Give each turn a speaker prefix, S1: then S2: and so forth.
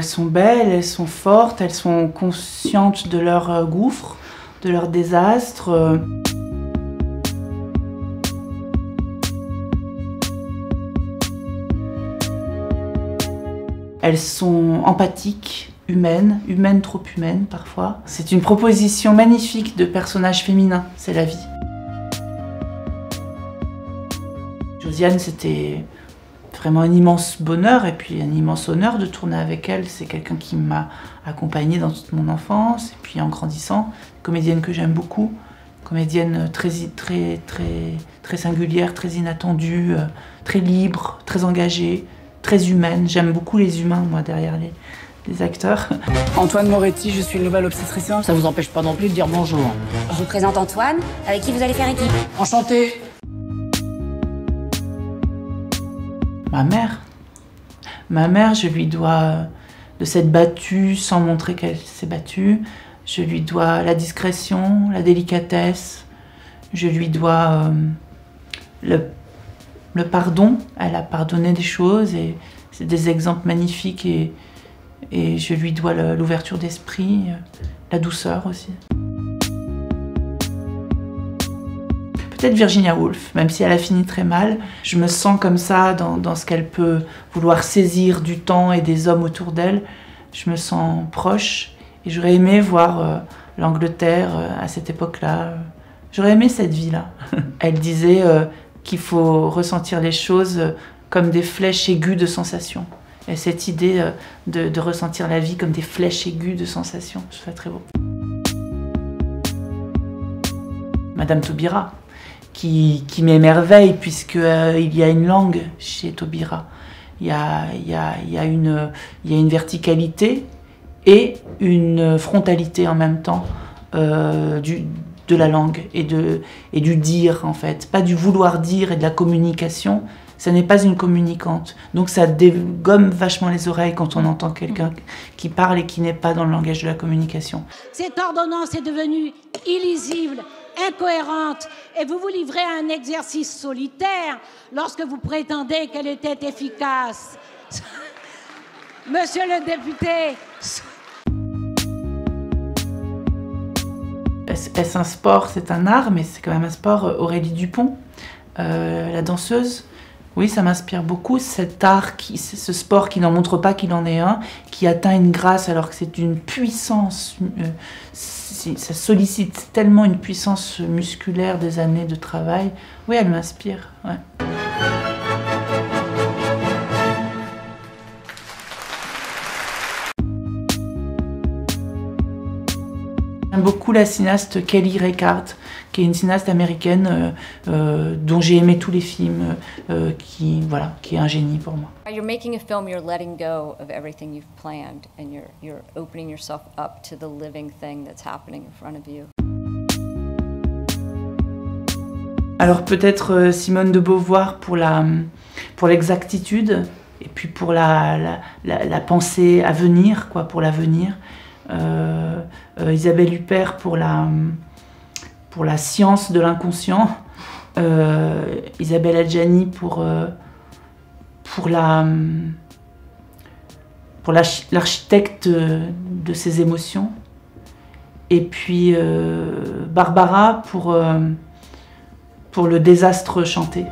S1: Elles sont belles, elles sont fortes, elles sont conscientes de leur gouffre, de leur désastre. Elles sont empathiques, humaines, trop humaines parfois. C'est une proposition magnifique de personnage féminin, c'est la vie. Josiane, c'était vraiment un immense bonheur et puis un immense honneur de tourner avec elle. C'est quelqu'un qui m'a accompagnée dans toute mon enfance et puis en grandissant. Une comédienne que j'aime beaucoup, comédienne très singulière, très inattendue, très libre, très engagée, très humaine. J'aime beaucoup les humains, moi, derrière les acteurs.
S2: Antoine Moretti, je suis le nouvel obstétricien. Ça vous empêche pas non plus de dire bonjour.
S3: Je vous présente Antoine, avec qui vous allez faire équipe.
S2: Enchanté.
S1: Ma mère, je lui dois de s'être battue sans montrer qu'elle s'est battue. Je lui dois la discrétion, la délicatesse. Je lui dois le pardon. Elle a pardonné des choses et c'est des exemples magnifiques. Et je lui dois l'ouverture d'esprit, la douceur aussi. Peut-être Virginia Woolf, même si elle a fini très mal. Je me sens comme ça dans ce qu'elle peut vouloir saisir du temps et des hommes autour d'elle. Je me sens proche et j'aurais aimé voir l'Angleterre à cette époque-là. J'aurais aimé cette vie-là. Elle disait qu'il faut ressentir les choses comme des flèches aiguës de sensations. Et cette idée de ressentir la vie comme des flèches aiguës de sensations, je trouve ça très beau. Madame Taubira, qui m'émerveille puisqu'il y a une langue chez Taubira. Il y a une verticalité et une frontalité en même temps de la langue et du dire en fait. Pas du vouloir dire et de la communication. Ça n'est pas une communicante. Donc ça dégomme vachement les oreilles quand on entend quelqu'un qui parle et qui n'est pas dans le langage de la communication.
S4: Cette ordonnance est devenue illisible, incohérente, et vous vous livrez à un exercice solitaire lorsque vous prétendez qu'elle était efficace. Monsieur le député...
S1: Est-ce un sport? C'est un art, mais c'est quand même un sport. Aurélie Dupont, la danseuse, oui, ça m'inspire beaucoup, cet art, ce sport qui n'en montre pas qu'il en est un, qui atteint une grâce alors que c'est une puissance, ça sollicite tellement une puissance musculaire des années de travail. Oui, elle m'inspire, ouais. J'aime beaucoup la cinéaste Kelly Reichardt, qui est une cinéaste américaine dont j'ai aimé tous les films, qui est un génie pour moi.
S5: You're making a film, you're letting go of everything you've planned and you're opening yourself up to the living thing that's happening in front of you.
S1: Alors peut-être Simone de Beauvoir pour l'exactitude et puis pour la pensée à venir, quoi, pour l'avenir. Isabelle Huppert pour la science de l'inconscient, Isabelle Adjani pour l'architecte de ses émotions, et puis Barbara pour le désastre chanté.